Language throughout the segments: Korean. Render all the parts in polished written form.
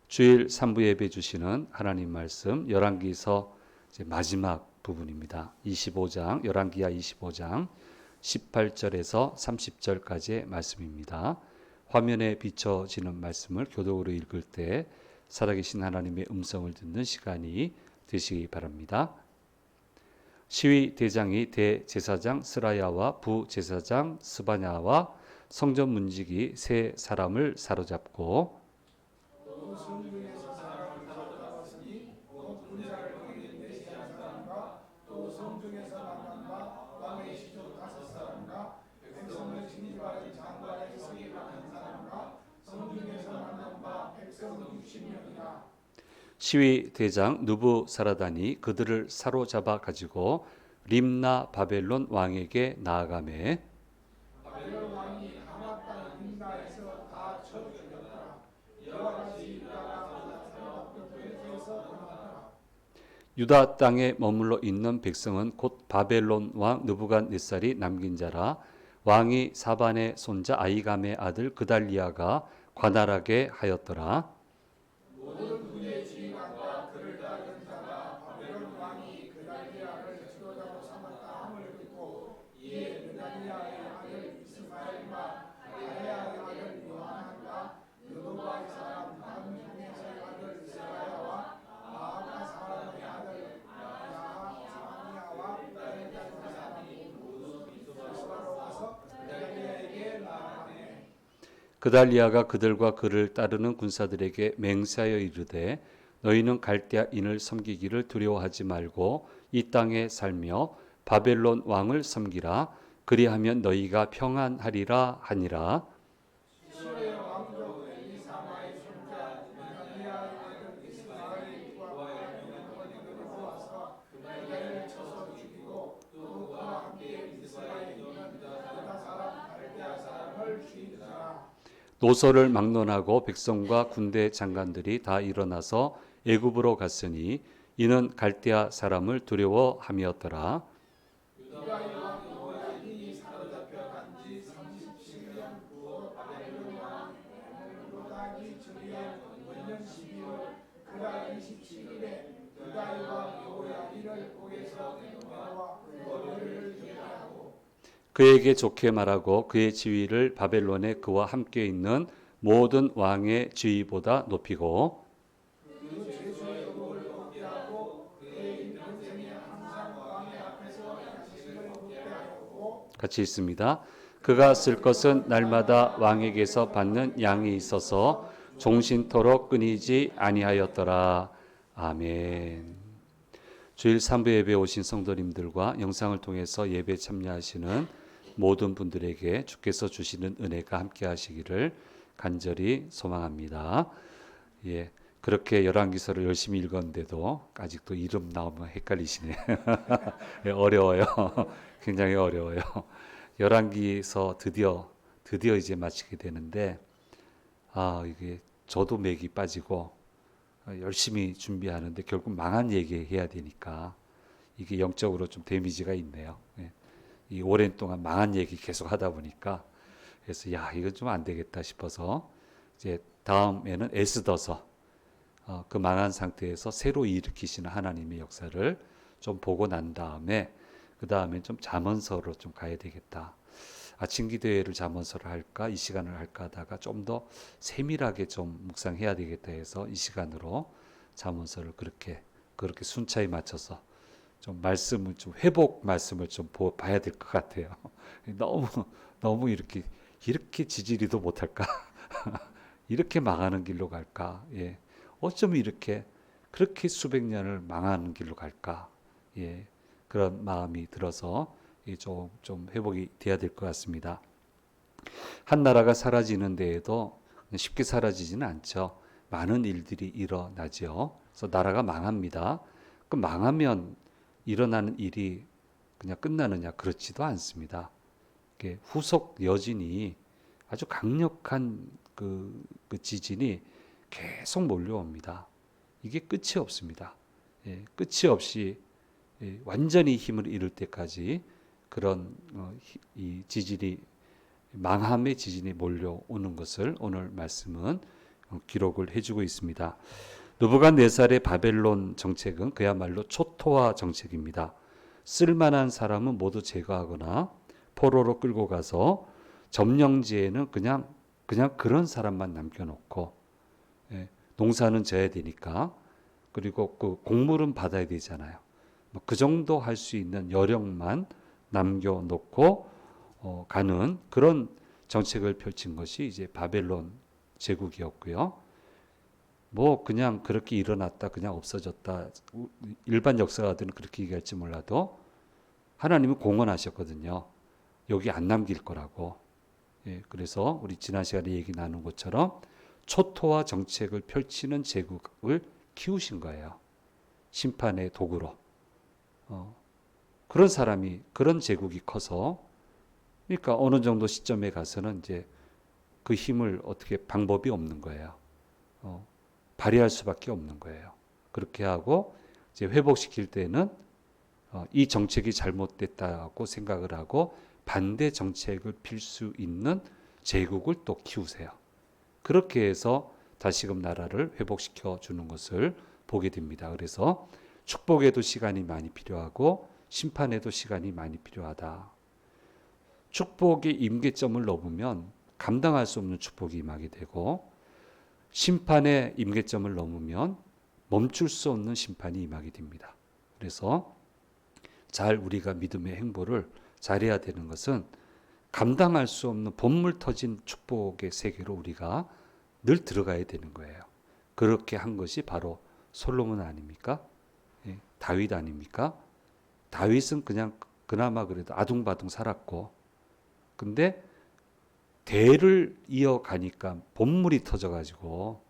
주일 3부 예배 주시는 하나님 말씀 열왕기서 마지막 부분입니다. 25장 열왕기하 25장 18절에서 30절까지의 말씀입니다. 화면에 비춰지는 말씀을 교독으로 읽을 때 살아계신 하나님의 음성을 듣는 시간이 되시기 바랍니다. 시위 대장이 대제사장 스라야와 부제사장 스바냐와 성전 문지기 세 사람을 사로잡고 시위 대장 느부사라단이 그들을 사로잡아 가지고 림나 바벨론 왕에게 나아가매 유다 땅에 머물러 있는 백성은 곧 바벨론 왕 느부갓네살이 남긴 자라. 왕이 사반의 손자 아이감의 아들 그달리아가 관할하게 하였더라. 그달리아가 그들과 그를 따르는 군사들에게 맹세하여 이르되 너희는 갈대아인을 섬기기를 두려워하지 말고 이 땅에 살며 바벨론 왕을 섬기라. 그리하면 너희가 평안하리라 하니라. 노소를 막론하고 백성과 군대 장관들이 다 일어나서 애굽으로 갔으니 이는 갈대아 사람을 두려워함이었더라. 그에게 좋게 말하고 그의 지위를 바벨론에 그와 함께 있는 모든 왕의 지위보다 높이고 같이 있습니다. 그가 쓸 것은 날마다 왕에게서 받는 양이 있어서 종신토록 끊이지 아니하였더라. 아멘. 주일 3부 예배 오신 성도님들과 영상을 통해서 예배 참여하시는 모든 분들에게 주께서 주시는 은혜가 함께 하시기를 간절히 소망합니다. 예, 그렇게 열왕기서를 열심히 읽었는데도 아직도 이름 나오면 헷갈리시네요. 예, 어려워요. 굉장히 어려워요. 열왕기서 드디어 이제 마치게 되는데 이게 저도 맥이 빠지고 열심히 준비하는데 결국 망한 얘기 해야 되니까 이게 영적으로 좀 데미지가 있네요. 예. 이 오랜 동안 망한 얘기 계속 하다 보니까 그래서 이건 좀 안 되겠다 싶어서 이제 다음에는 에스더서 그 망한 상태에서 새로 일으키시는 하나님의 역사를 좀 보고 난 다음에 그 다음에 좀 잠언서로 좀 가야 되겠다. 아침 기도회를 잠언서를 할까 이 시간을 할까 하다가 좀 더 세밀하게 좀 묵상해야 되겠다 해서 이 시간으로 잠언서를 그렇게 순차에 맞춰서 좀 말씀을 좀 회복 말씀을 좀 봐야 될 것 같아요. 너무 이렇게 지지리도 못할까? 이렇게 망하는 길로 갈까? 예. 어쩜 이렇게 그렇게 수백 년을 망하는 길로 갈까? 예. 그런 마음이 들어서 좀 회복이 돼야 될 것 같습니다. 한 나라가 사라지는 데에도 쉽게 사라지지는 않죠. 많은 일들이 일어나죠. 그래서 나라가 망합니다. 그 망하면 일어나는 일이 그냥 끝나느냐? 그렇지도 않습니다. 후속 여진이 아주 강력한 그 지진이 계속 몰려옵니다. 이게 끝이 없습니다. 끝이 없이 완전히 힘을 잃을 때까지 그런 이 지진이 망함의 지진이 몰려오는 것을 오늘 말씀은 기록을 해주고 있습니다. 느부갓네살의 바벨론 정책은 그야말로 초토화 정책입니다. 쓸만한 사람은 모두 제거하거나 포로로 끌고 가서 점령지에는 그냥 그런 사람만 남겨놓고, 농사는 져야 되니까, 그리고 그 곡물은 받아야 되잖아요. 그 정도 할 수 있는 여력만 남겨놓고 가는 그런 정책을 펼친 것이 이제 바벨론 제국이었고요. 뭐 그냥 그렇게 일어났다, 그냥 없어졌다. 일반 역사가들은 그렇게 얘기할지 몰라도 하나님은 공언하셨거든요. 여기 안 남길 거라고. 그래서 우리 지난 시간에 얘기 나눈 것처럼 초토화 정책을 펼치는 제국을 키우신 거예요. 심판의 도구로. 그런 사람이, 그런 제국이 커서, 그러니까 어느 정도 시점에 가서는 이제 그 힘을 어떻게 방법이 없는 거예요. 발휘할 수밖에 없는 거예요. 그렇게 하고 이제 회복시킬 때는 이 정책이 잘못됐다고 생각을 하고 반대 정책을 필 수 있는 제국을 또 키우세요. 그렇게 해서 다시금 나라를 회복시켜 주는 것을 보게 됩니다. 그래서 축복에도 시간이 많이 필요하고 심판에도 시간이 많이 필요하다. 축복의 임계점을 넘으면 감당할 수 없는 축복이 임하게 되고, 심판의 임계점을 넘으면 멈출 수 없는 심판이 임하게 됩니다. 그래서 잘 우리가 믿음의 행보를 잘해야 되는 것은 감당할 수 없는 본물 터진 축복의 세계로 우리가 늘 들어가야 되는 거예요. 그렇게 한 것이 바로 솔로몬 아닙니까? 다윗 아닙니까? 다윗은 그냥 그나마 그래도 아둥바둥 살았고, 근데 대를 이어가니까 본물이 터져가지고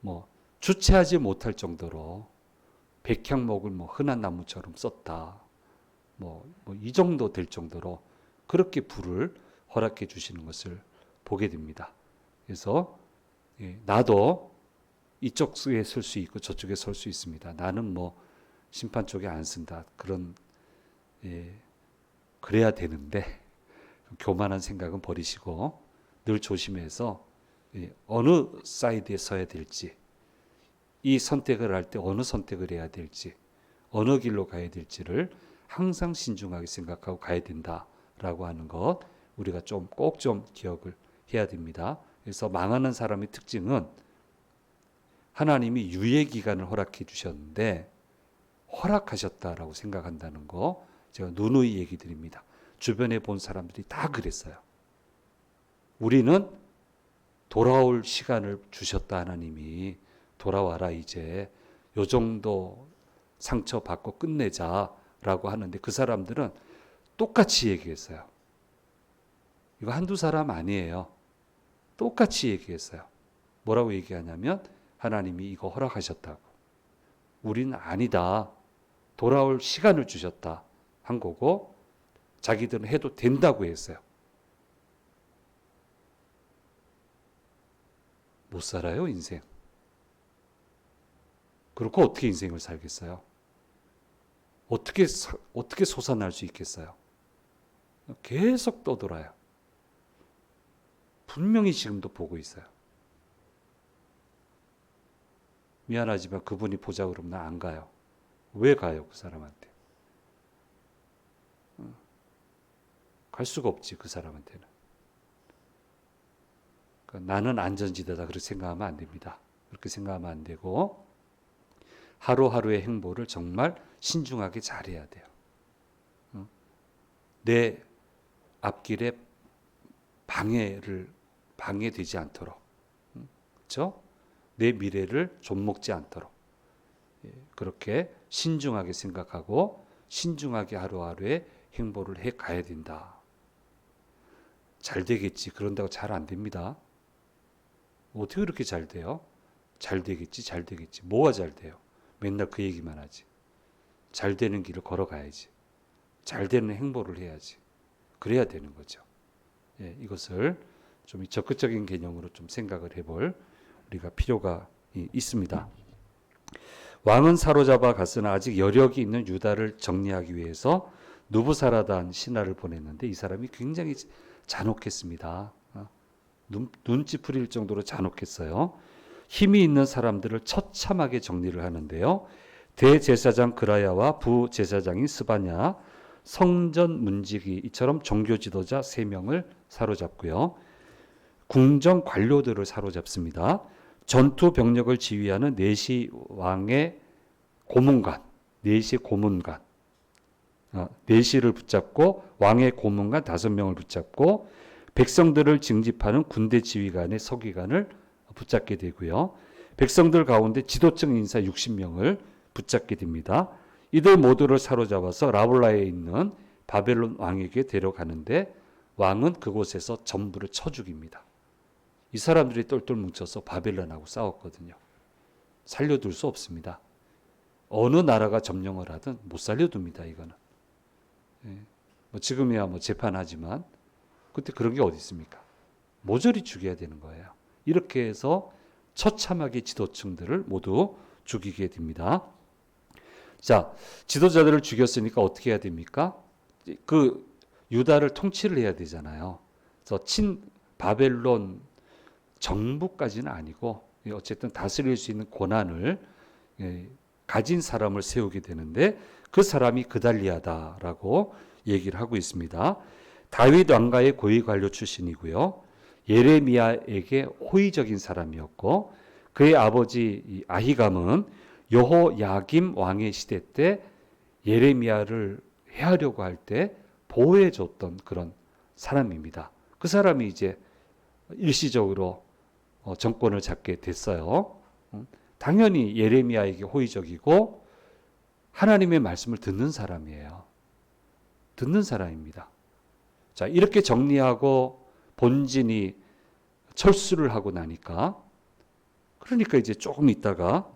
뭐 주체하지 못할 정도로 백향목을 뭐 흔한 나무처럼 썼다. 뭐 이 정도 될 정도로 그렇게 부를 허락해 주시는 것을 보게 됩니다. 그래서 나도 이쪽에 설 수 있고 저쪽에 설 수 있습니다. 나는 뭐 심판 쪽에 안 쓴다. 그런 그래야 되는데 교만한 생각은 버리시고 늘 조심해서 어느 사이드에 서야 될지, 이 선택을 할 때 어느 선택을 해야 될지, 어느 길로 가야 될지를 항상 신중하게 생각하고 가야 된다라고 하는 것 우리가 꼭 좀 기억을 해야 됩니다. 그래서 망하는 사람의 특징은 하나님이 유예 기간을 허락해 주셨는데 허락하셨다라고 생각한다는 거 제가 누누이 얘기 드립니다. 주변에 본 사람들이 다 그랬어요. 우리는 돌아올 시간을 주셨다. 하나님이 돌아와라, 이제 요 정도 상처받고 끝내자라고 하는데 그 사람들은 똑같이 얘기했어요. 이거 한두 사람 아니에요. 똑같이 얘기했어요. 뭐라고 얘기하냐면 하나님이 이거 허락하셨다고. 우리는 아니다. 돌아올 시간을 주셨다 한 거고, 자기들은 해도 된다고 했어요. 못 살아요, 인생. 그렇고 어떻게 인생을 살겠어요? 어떻게 솟아날 수 있겠어요? 계속 떠돌아요. 분명히 지금도 보고 있어요. 미안하지만 그분이 보자 그러면 나 안 가요. 왜 가요, 그 사람한테? 갈 수가 없지, 그 사람한테는. 그러니까 나는 안전지대다 그렇게 생각하면 안 됩니다. 그렇게 생각하면 안 되고 하루하루의 행보를 정말 신중하게 잘해야 돼요. 내 앞길에 방해되지 않도록, 그렇죠? 내 미래를 좀먹지 않도록 그렇게 신중하게 생각하고 신중하게 하루하루의 행보를 해 가야 된다. 잘 되겠지. 그런다고 잘 안 됩니다. 어떻게 그렇게 잘 돼요? 잘 되겠지, 잘 되겠지. 뭐가 잘 돼요? 맨날 그 얘기만 하지. 잘 되는 길을 걸어가야지. 잘 되는 행보를 해야지. 그래야 되는 거죠. 이것을 좀 적극적인 개념으로 좀 생각을 해볼 우리가 필요가 있습니다. 왕은 사로잡아 갔으나 아직 여력이 있는 유다를 정리하기 위해서 누부사라단 신하를 보냈는데 이 사람이 굉장히 잔혹했습니다. 눈치 풀릴 정도로 잔혹했어요. 힘이 있는 사람들을 처참하게 정리를 하는데요. 대제사장 그라야와 부제사장인 스바냐, 성전 문지기 이처럼 종교 지도자 3명을 사로잡고요. 궁정 관료들을 사로잡습니다. 전투 병력을 지휘하는 네시 왕의 고문관, 네시 고문관, 네시를 붙잡고 왕의 고문관 5명을 붙잡고 백성들을 징집하는 군대 지휘관의 서기관을 붙잡게 되고요. 백성들 가운데 지도층 인사 60명을 붙잡게 됩니다. 이들 모두를 사로잡아서 라블라에 있는 바벨론 왕에게 데려가는데 왕은 그곳에서 전부를 쳐 죽입니다. 이 사람들이 똘똘 뭉쳐서 바벨론하고 싸웠거든요. 살려둘 수 없습니다. 어느 나라가 점령을 하든 못 살려둡니다. 이거는. 지금이야 재판하지만 그때 그런 게 어디 있습니까? 모조리 죽여야 되는 거예요. 이렇게 해서 처참하게 지도층들을 모두 죽이게 됩니다. 자, 지도자들을 죽였으니까 어떻게 해야 됩니까? 그 유다를 통치를 해야 되잖아요. 그래서 친 바벨론 정부까지는 아니고 어쨌든 다스릴 수 있는 권한을 가진 사람을 세우게 되는데 그 사람이 그달리아다라고 얘기를 하고 있습니다. 다윗 왕가의 고위 관료 출신이고요. 예레미야에게 호의적인 사람이었고 그의 아버지 아히감은 여호야김 왕의 시대 때 예레미야를 해하려고 할 때 보호해 줬던 그런 사람입니다. 그 사람이 이제 일시적으로 정권을 잡게 됐어요. 당연히 예레미야에게 호의적이고 하나님의 말씀을 듣는 사람이에요. 듣는 사람입니다. 자, 이렇게 정리하고 본진이 철수를 하고 나니까 그러니까 이제 조금 있다가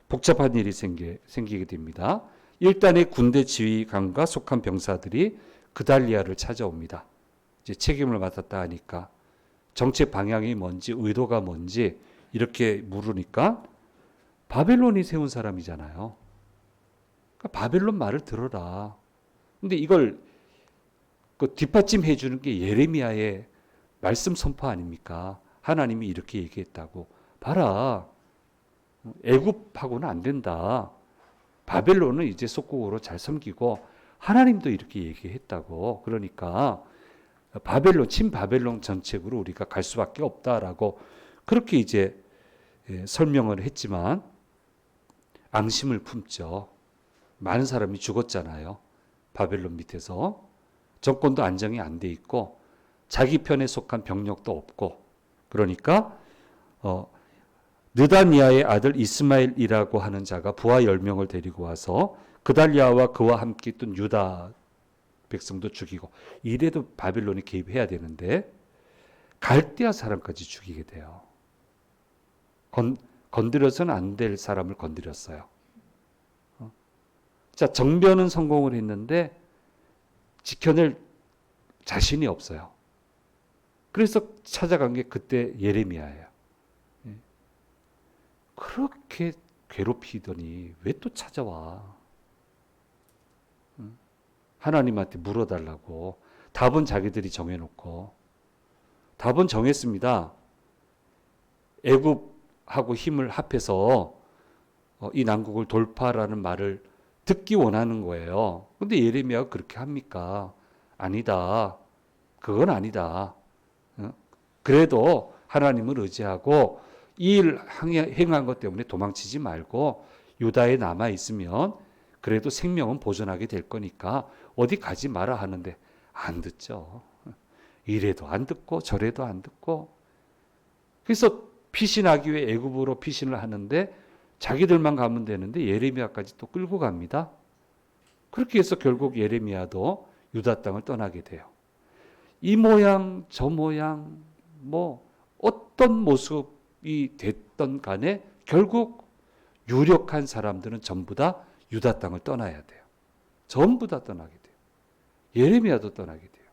복잡한 일이 생기게 됩니다. 일단의 군대 지휘관과 속한 병사들이 그달리아를 찾아옵니다. 이제 책임을 맡았다 하니까 정책 방향이 뭔지 의도가 뭔지 이렇게 물으니까 바벨론이 세운 사람이잖아요. 그러니까 바벨론 말을 들어라. 근데 이걸 그 뒷받침해 주는 게 예레미야의 말씀 선포 아닙니까? 하나님이 이렇게 얘기했다고. 봐라. 애굽하고는 안 된다. 바벨론은 이제 속국으로 잘 섬기고 하나님도 이렇게 얘기했다고. 그러니까 바벨론, 친바벨론 정책으로 우리가 갈 수밖에 없다라고 그렇게 이제 설명을 했지만 앙심을 품죠. 많은 사람이 죽었잖아요. 바벨론 밑에서. 정권도 안정이 안 돼 있고 자기 편에 속한 병력도 없고 그러니까 느다니아의 아들 이스마엘이라고 하는 자가 부하 10명을 데리고 와서 그달리아와 그와 함께 있던 유다 백성도 죽이고 이래도 바벨론이 개입해야 되는데 갈대아 사람까지 죽이게 돼요. 건드려서는 안 될 사람을 건드렸어요. 자, 정변은 성공을 했는데 지켜낼 자신이 없어요. 그래서 찾아간 게 그때 예레미야예요. 그렇게 괴롭히더니 왜 또 찾아와? 하나님한테 물어달라고. 답은 자기들이 정해놓고. 답은 정했습니다. 애굽하고 힘을 합해서 이 난국을 돌파라는 말을 듣기 원하는 거예요. 근데 예레미야가 그렇게 합니까? 아니다. 그건 아니다. 그래도 하나님을 의지하고 이 일 행한 것 때문에 도망치지 말고 유다에 남아 있으면 그래도 생명은 보존하게 될 거니까 어디 가지 마라 하는데 안 듣죠. 이래도 안 듣고 저래도 안 듣고 그래서 피신하기 위해 애굽으로 피신을 하는데 자기들만 가면 되는데 예레미야까지 또 끌고 갑니다. 그렇게 해서 결국 예레미야도 유다 땅을 떠나게 돼요. 이 모양 저 모양 뭐 어떤 모습이 됐던 간에 결국 유력한 사람들은 전부 다 유다 땅을 떠나야 돼요. 전부 다 떠나게 돼요. 예레미야도 떠나게 돼요.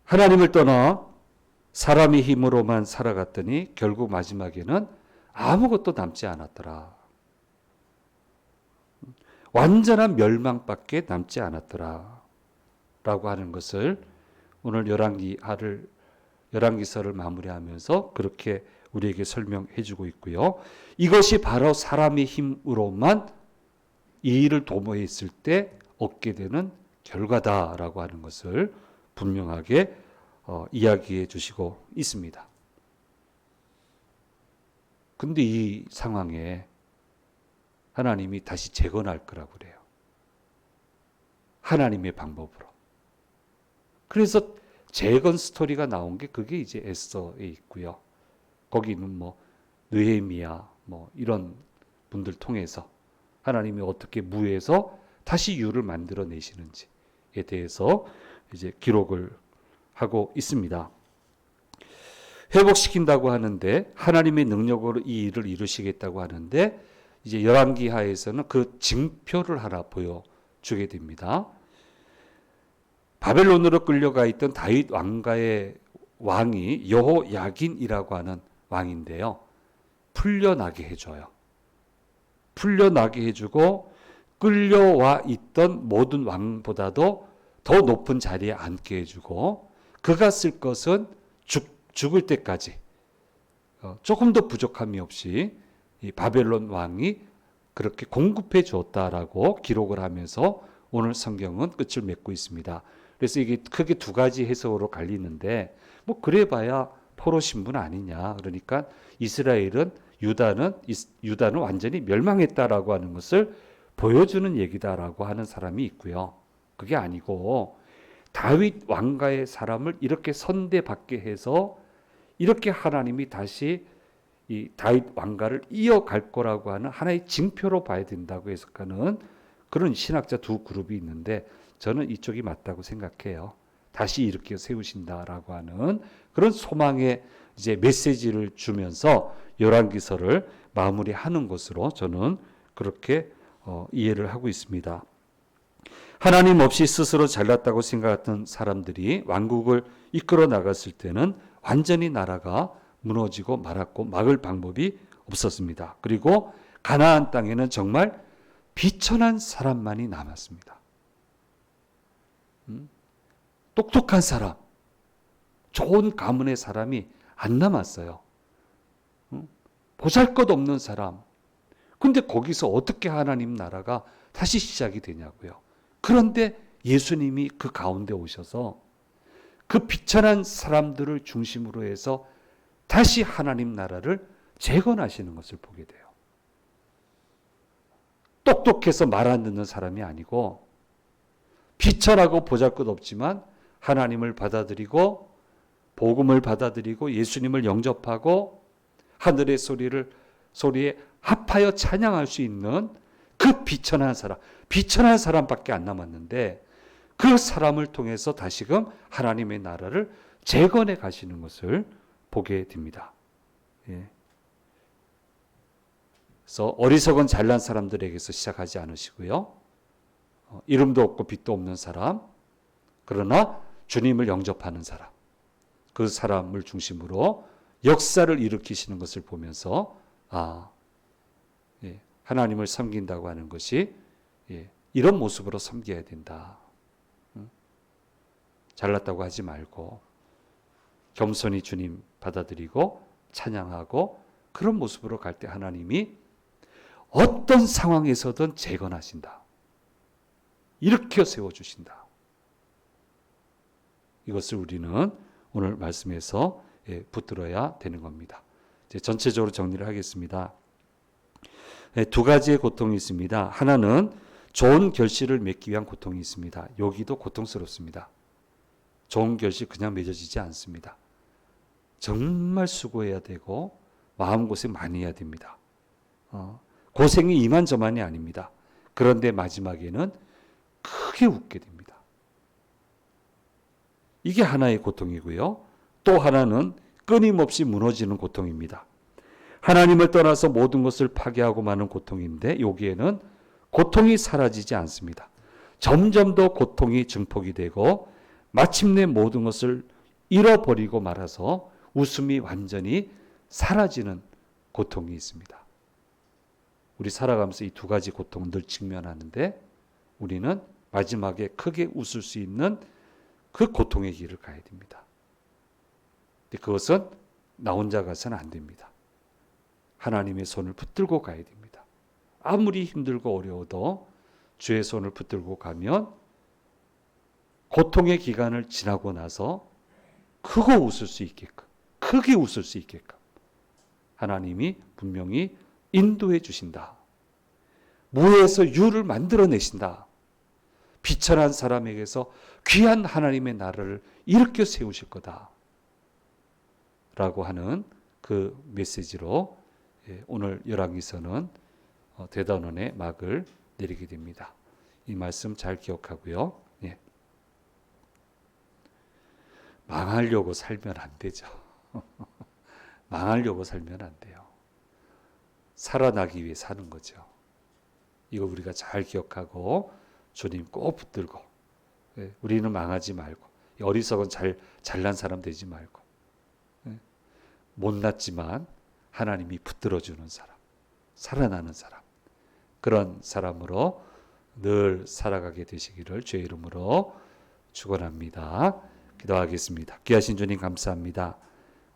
하나님을 떠나 사람의 힘으로만 살아갔더니 결국 마지막에는 아무것도 남지 않았더라. 완전한 멸망밖에 남지 않았더라. 라고 하는 것을 오늘 열왕기하를 열왕기서를 마무리하면서 그렇게 우리에게 설명해 주고 있고요. 이것이 바로 사람의 힘으로만 이 일을 도모했을 때 얻게 되는 결과다라고 하는 것을 분명하게 이야기해 주시고 있습니다. 근데 이 상황에 하나님이 다시 재건할 거라고 그래요. 하나님의 방법으로. 그래서 재건 스토리가 나온 게 그게 이제 에스더에 있고요. 거기는 뭐 느헤미야 뭐 이런 분들 통해서 하나님이 어떻게 무에서 다시 유를 만들어 내시는지에 대해서 이제 기록을 하고 있습니다. 회복시킨다고 하는데 하나님의 능력으로 이 일을 이루시겠다고 하는데 이제 열왕기하에서는 그 징표를 하나 보여주게 됩니다. 바벨론으로 끌려가 있던 다윗 왕가의 왕이 여호야긴이라고 하는 왕인데요. 풀려나게 해줘요. 풀려나게 해주고 끌려와 있던 모든 왕보다도 더 높은 자리에 앉게 해주고 그가 쓸 것은 죽을 때까지 조금 더 부족함이 없이 이 바벨론 왕이 그렇게 공급해 주었다라고 기록을 하면서 오늘 성경은 끝을 맺고 있습니다. 그래서 이게 크게 두 가지 해석으로 갈리는데 뭐 그래봐야 포로 신분 아니냐. 그러니까 이스라엘은 유다는 완전히 멸망했다라고 하는 것을 보여주는 얘기다라고 하는 사람이 있고요. 그게 아니고 다윗 왕가의 사람을 이렇게 선대받게 해서 이렇게 하나님이 다시 이 다윗 왕가를 이어갈 거라고 하는 하나의 징표로 봐야 된다고 해석하는 그런 신학자 두 그룹이 있는데 저는 이쪽이 맞다고 생각해요. 다시 일으켜 세우신다라고 하는 그런 소망의 이제 메시지를 주면서 열왕기서를 마무리하는 것으로 저는 그렇게 이해를 하고 있습니다. 하나님 없이 스스로 잘났다고 생각했던 사람들이 왕국을 이끌어 나갔을 때는 완전히 나라가 무너지고 말았고 막을 방법이 없었습니다. 그리고 가나안 땅에는 정말 비천한 사람만이 남았습니다. 똑똑한 사람, 좋은 가문의 사람이 안 남았어요. 보잘것없는 사람. 근데 거기서 어떻게 하나님 나라가 다시 시작이 되냐고요. 그런데 예수님이 그 가운데 오셔서 그 비천한 사람들을 중심으로 해서 다시 하나님 나라를 재건하시는 것을 보게 돼요. 똑똑해서 말 안 듣는 사람이 아니고 비천하고 보잘것없지만 하나님을 받아들이고 복음을 받아들이고 예수님을 영접하고 하늘의 소리에 합하여 찬양할 수 있는 그 비천한 사람밖에 안 남았는데 그 사람을 통해서 다시금 하나님의 나라를 재건해 가시는 것을 보게 됩니다. 예. 그래서 어리석은 잘난 사람들에게서 시작하지 않으시고요. 이름도 없고 빛도 없는 사람, 그러나 주님을 영접하는 사람, 그 사람을 중심으로 역사를 일으키시는 것을 보면서 하나님을 섬긴다고 하는 것이 이런 모습으로 섬겨야 된다. 잘났다고 하지 말고 겸손히 주님 받아들이고 찬양하고 그런 모습으로 갈 때 하나님이 어떤 상황에서든 재건하신다. 일으켜 세워주신다. 이것을 우리는 오늘 말씀에서 붙들어야 되는 겁니다. 이제 전체적으로 정리를 하겠습니다. 두 가지의 고통이 있습니다. 하나는 좋은 결실을 맺기 위한 고통이 있습니다. 여기도 고통스럽습니다. 좋은 결실 그냥 맺어지지 않습니다. 정말 수고해야 되고 마음고생 많이 해야 됩니다. 고생이 이만저만이 아닙니다. 그런데 마지막에는 크게 웃게 됩니다. 이게 하나의 고통이고요. 또 하나는 끊임없이 무너지는 고통입니다. 하나님을 떠나서 모든 것을 파괴하고 마는 고통인데 여기에는 고통이 사라지지 않습니다. 점점 더 고통이 증폭이 되고 마침내 모든 것을 잃어버리고 말아서 웃음이 완전히 사라지는 고통이 있습니다. 우리 살아가면서 이 두 가지 고통을 늘 직면하는데 우리는 마지막에 크게 웃을 수 있는 그 고통의 길을 가야 됩니다. 근데 그것은 나 혼자 가서는 안 됩니다. 하나님의 손을 붙들고 가야 됩니다. 아무리 힘들고 어려워도 주의 손을 붙들고 가면 고통의 기간을 지나고 나서 크게 웃을 수 있게끔 하나님이 분명히 인도해 주신다. 무에서 유를 만들어내신다. 비천한 사람에게서 귀한 하나님의 나라를 일으켜 세우실 거다. 라고 하는 그 메시지로 오늘 열왕기서는 대단원의 막을 내리게 됩니다. 이 말씀 잘 기억하고요. 예. 망하려고 살면 안 되죠. 망하려고 살면 안 돼요. 살아나기 위해 사는 거죠. 이거 우리가 잘 기억하고 주님 꼭 붙들고 우리는 망하지 말고 어리석은 잘난 사람 되지 말고 못났지만 하나님이 붙들어주는 사람, 살아나는 사람, 그런 사람으로 늘 살아가게 되시기를 주의 이름으로 축원합니다. 기도하겠습니다. 귀하신 주님 감사합니다.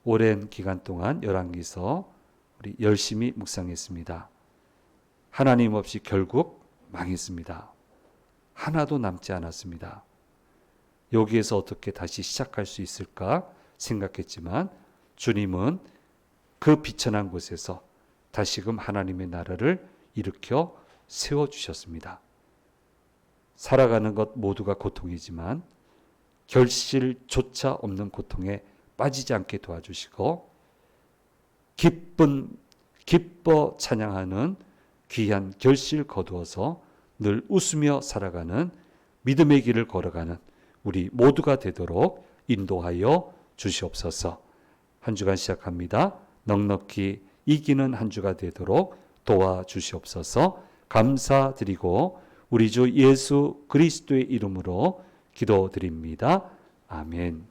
오랜 기간 동안 열왕기서 우리 열심히 묵상했습니다. 하나님 없이 결국 망했습니다. 하나도 남지 않았습니다. 여기에서 어떻게 다시 시작할 수 있을까 생각했지만 주님은 그 비천한 곳에서 다시금 하나님의 나라를 일으켜 세워주셨습니다. 살아가는 것 모두가 고통이지만 결실조차 없는 고통에 빠지지 않게 도와주시고 기뻐 찬양하는 귀한 결실 거두어서 늘 웃으며 살아가는 믿음의 길을 걸어가는 우리 모두가 되도록 인도하여 주시옵소서. 한 주간 시작합니다. 넉넉히 이기는 한 주가 되도록 도와주시옵소서. 감사드리고 우리 주 예수 그리스도의 이름으로 기도드립니다. 아멘.